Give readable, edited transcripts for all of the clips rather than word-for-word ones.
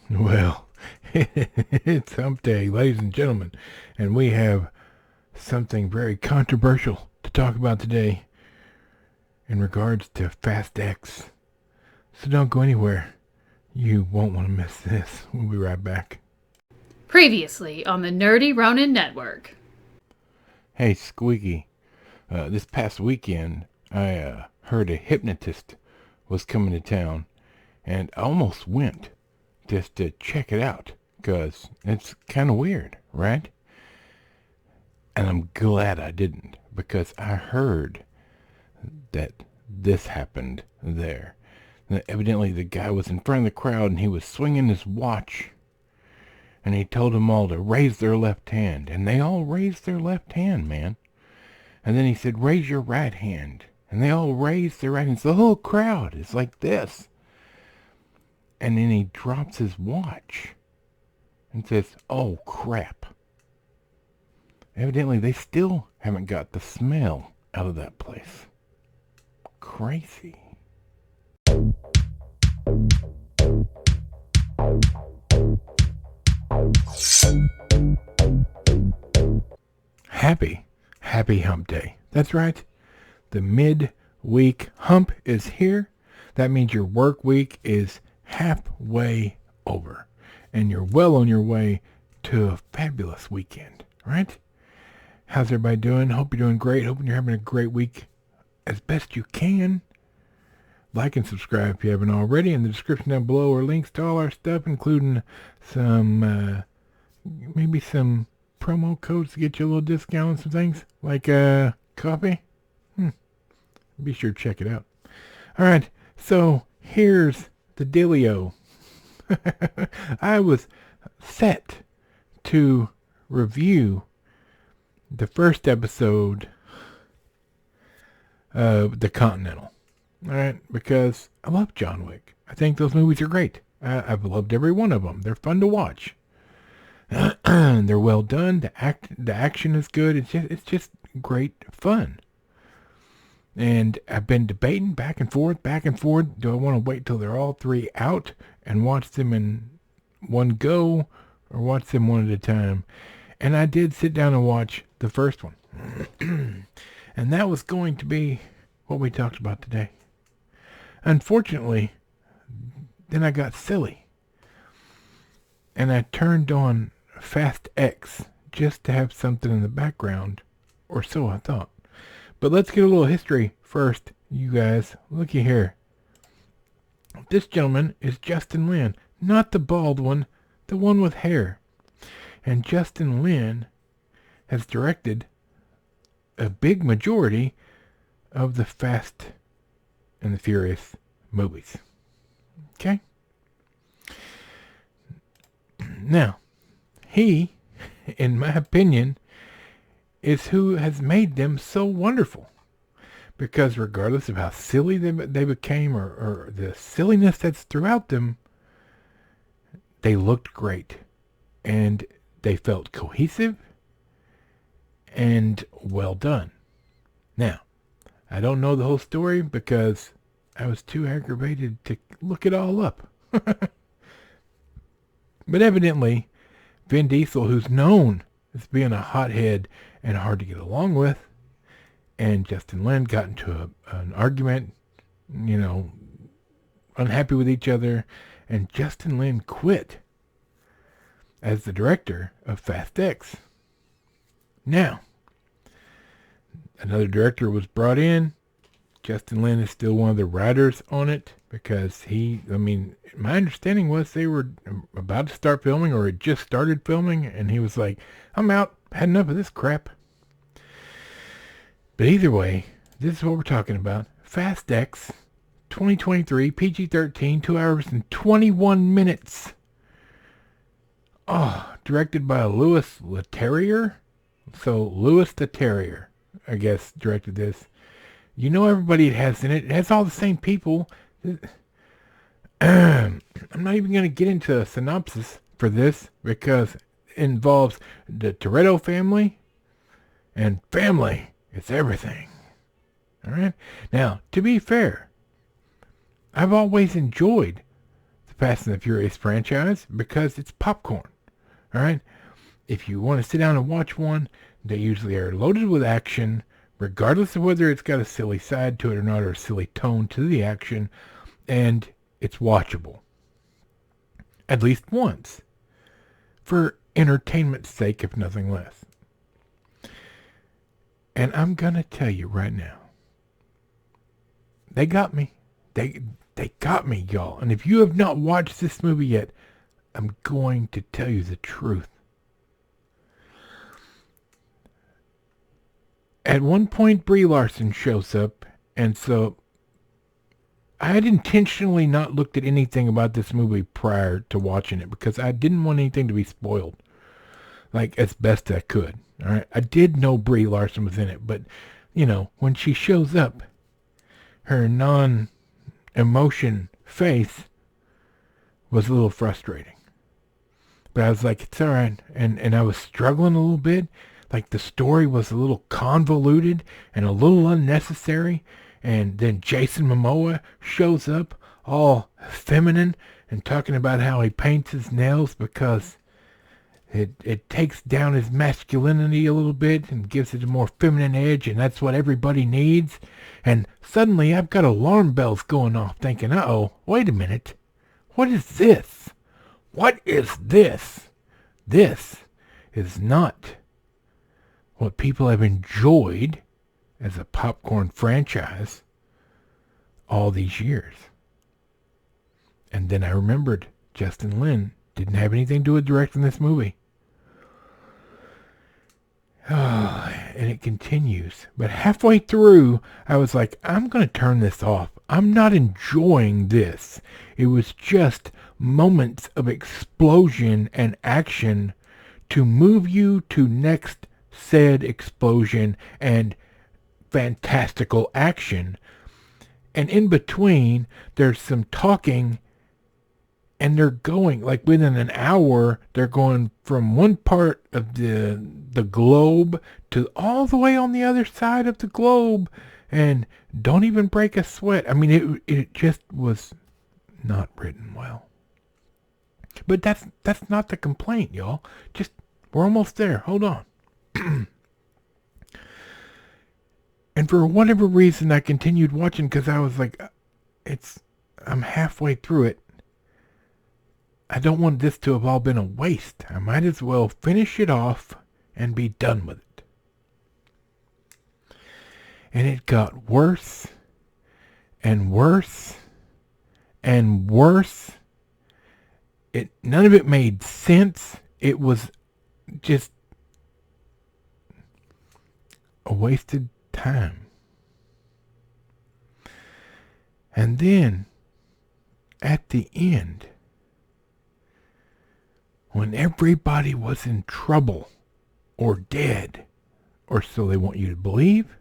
Well, it's Hump Day, ladies and gentlemen, and we have something very controversial to talk about today in regards to Fast X. So don't go anywhere. You won't want to miss this. We'll be right back. Previously on the Nerdy Ronin Network. Hey, Squeaky. This past weekend, I heard a hypnotist was coming to town, and I almost went just to check it out, 'cause it's kind of weird, right? And I'm glad I didn't, because I heard that this happened there. And evidently the guy was in front of the crowd and he was swinging his watch, and he told them all to raise their left hand, and they all raised their left hand, man. And then he said, raise your right hand, and they all raised their right hand. So the whole crowd is like this. And then he drops his watch and says, oh crap. Evidently they still haven't got the smell out of that place. Crazy. Happy Hump Day. That's right. The mid-week hump is here. That means your work week is halfway over, and you're well on your way to a fabulous weekend, right? How's everybody doing? Hope you're doing great. Hoping you're having a great week as best you can. Like and subscribe if you haven't already. In the description down below are links to all our stuff, including some, maybe some promo codes to get you a little discount on some things, like coffee. Be sure to check it out. All right, so here's the dealio. I was set to review the first episode of The Continental. All right, because I love John Wick. I think those movies are great. I've loved every one of them. They're fun to watch. They're well done. The action is good. It's just great fun. And I've been debating back and forth. Do I want to wait till they're all three out and watch them in one go, or watch them one at a time? And I did sit down and watch the first one. And that was going to be what we talked about today. Unfortunately, then I got silly. And I turned on Fast X just to have something in the background, or so I thought. But let's get a little history first, you guys. Looky here. This gentleman is Justin Lin, not the bald one, the one with hair. And Justin Lin has directed a big majority of the Fast and the Furious movies. Okay? Now, he, in my opinion, is who has made them so wonderful. Because regardless of how silly they became, or the silliness that's throughout them, they looked great. And they felt cohesive and well done. Now, I don't know the whole story because I was too aggravated to look it all up. But evidently, Vin Diesel, who's known as being a hothead and hard to get along with, and Justin Lin got into an argument, unhappy with each other, and Justin Lin quit as the director of Fast X. Now, another director was brought in. Justin Lin is still one of the writers on it because my understanding was they were about to start filming, or had just started filming, and he was like, I'm out, had enough of this crap. But either way, this is what we're talking about. Fast X, 2023, PG-13, 2 hours and 21 minutes. Oh, directed by Louis Leterrier. So, Louis Leterrier, I guess, directed this. You know everybody it has in it. It has all the same people. I'm not even going to get into a synopsis for this because it involves the Toretto family, and family is everything. All right? Now, to be fair, I've always enjoyed the Fast and the Furious franchise because it's popcorn. All right? If you want to sit down and watch one, they usually are loaded with action, regardless of whether it's got a silly side to it or not, or a silly tone to the action, and it's watchable. At least once. For entertainment's sake, if nothing less. And I'm going to tell you right now, they got me. They got me, y'all. And if you have not watched this movie yet, I'm going to tell you the truth. At one point, Brie Larson shows up, and so I had intentionally not looked at anything about this movie prior to watching it because I didn't want anything to be spoiled, like as best I could. All right, I did know Brie Larson was in it, but you know, when she shows up, her non-emotion face was a little frustrating. But I was like, it's all right, and I was struggling a little bit. Like the story was a little convoluted and a little unnecessary. And then Jason Momoa shows up all feminine and talking about how he paints his nails because it takes down his masculinity a little bit and gives it a more feminine edge, and that's what everybody needs. And suddenly I've got alarm bells going off thinking, uh-oh, wait a minute. What is this? What is this? This is not what people have enjoyed as a popcorn franchise all these years. And then I remembered Justin Lin didn't have anything to do with directing this movie. And it continues. But halfway through, I was like, I'm going to turn this off. I'm not enjoying this. It was just moments of explosion and action to move you to next said explosion and fantastical action. And in between, there's some talking, and they're going, like within an hour, they're going from one part of the globe to all the way on the other side of the globe, and don't even break a sweat. I mean, it just was not written well. But that's not the complaint, y'all. Just, we're almost there. Hold on. And for whatever reason, I continued watching because I was like, I'm halfway through it. I don't want this to have all been a waste. I might as well finish it off and be done with it. And it got worse and worse and worse. None of it made sense. It was just a wasted time. And then at the end, when everybody was in trouble or dead, or so they want you to believe,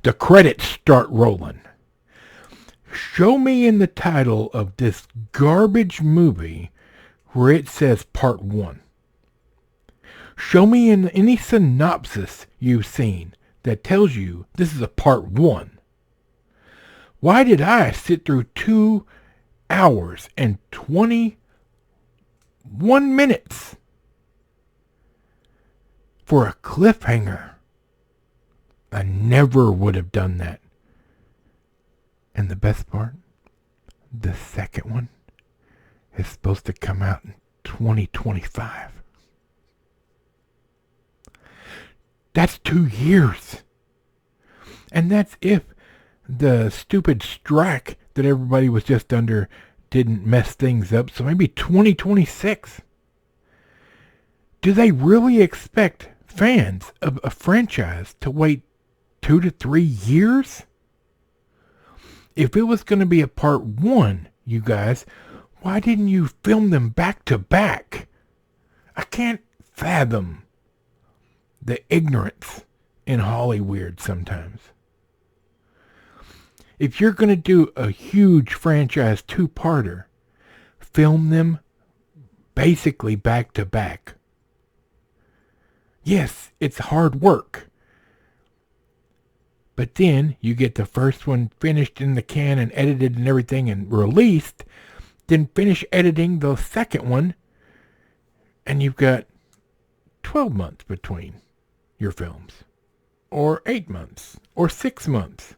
the credits start rolling. Show me in the title of this garbage movie where it says part 1. Show me in any synopsis you've seen that tells you this is a part 1. Why did I sit through 2 hours and 21 minutes for a cliffhanger? I never would have done that. And the best part, the second one is supposed to come out in 2025. That's 2 years. And that's if the stupid strike that everybody was just under didn't mess things up. So maybe 2026. Do they really expect fans of a franchise to wait 2 to 3 years? If it was going to be a part 1, you guys, why didn't you film them back to back? I can't fathom the ignorance in Hollywood sometimes. If you're going to do a huge franchise 2-parter, film them basically back to back. Yes, it's hard work. But then you get the first one finished in the can and edited and everything and released. then finish editing the second one, and you've got 12 months between your films, or 8 months, or 6 months.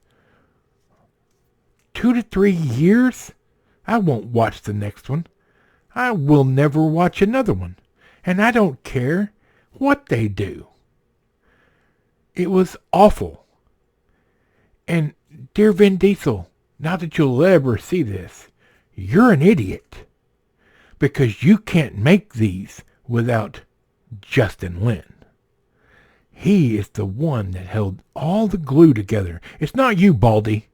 2 to 3 years? I won't watch the next one. I will never watch another one. And I don't care what they do. It was awful. And dear Vin Diesel, not that you'll ever see this, you're an idiot. Because you can't make these without Justin Lin. He is the one that held all the glue together. It's not you, Baldy.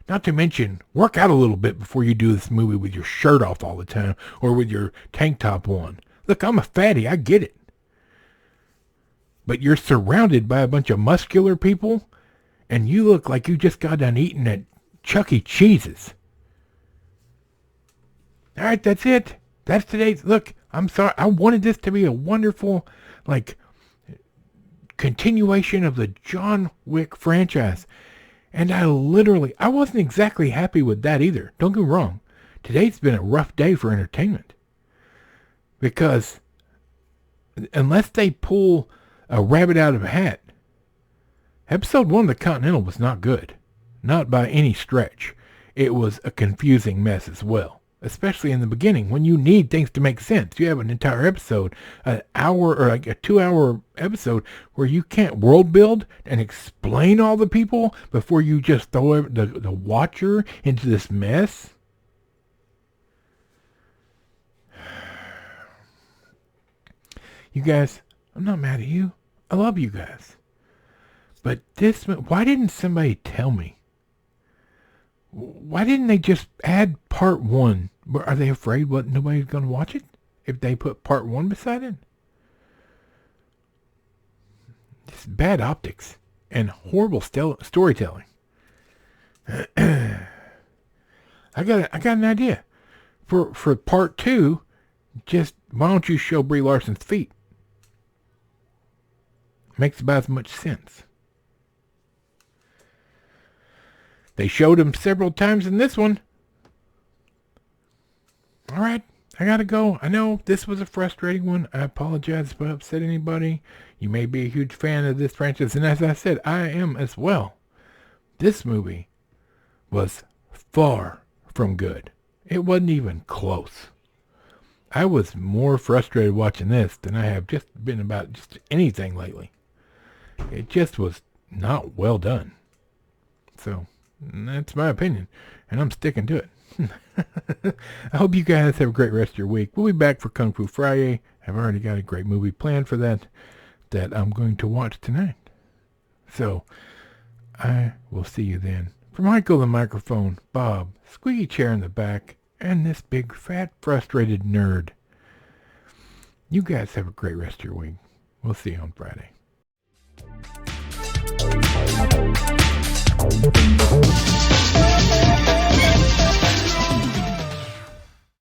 Not to mention, work out a little bit before you do this movie with your shirt off all the time or with your tank top on. Look, I'm a fatty. I get it. But you're surrounded by a bunch of muscular people, and you look like you just got done eating at Chuck E. Cheese's. All right, that's it. That's today's... Look, I'm sorry. I wanted this to be a wonderful, continuation of the John Wick franchise. And I wasn't exactly happy with that either. Don't get me wrong. Today's been a rough day for entertainment. Because unless they pull a rabbit out of a hat, episode 1 of The Continental was not good. Not by any stretch. It was a confusing mess as well. Especially in the beginning, when you need things to make sense. You have an entire episode, an hour or a 2-hour episode, where you can't world build and explain all the people before you just throw the watcher into this mess. You guys, I'm not mad at you. I love you guys. But why didn't somebody tell me? Why didn't they just add part 1? Are they afraid nobody's going to watch it if they put part 1 beside it? It's bad optics and horrible storytelling. I got an idea. For part 2, just why don't you show Brie Larson's feet? Makes about as much sense. They showed him several times in this one. All right, I gotta go. I know this was a frustrating one. I apologize if I upset anybody. You may be a huge fan of this franchise, and as I said, I am as well. This movie was far from good. It wasn't even close. I was more frustrated watching this than I have just been about just anything lately. It just was not well done. So... that's my opinion, and I'm sticking to it. I hope you guys have a great rest of your week. We'll be back for Kung Fu Friday. I've already got a great movie planned for that I'm going to watch tonight. So, I will see you then. For Michael the microphone, Bob, squeaky chair in the back, and this big, fat, frustrated nerd. You guys have a great rest of your week. We'll see you on Friday.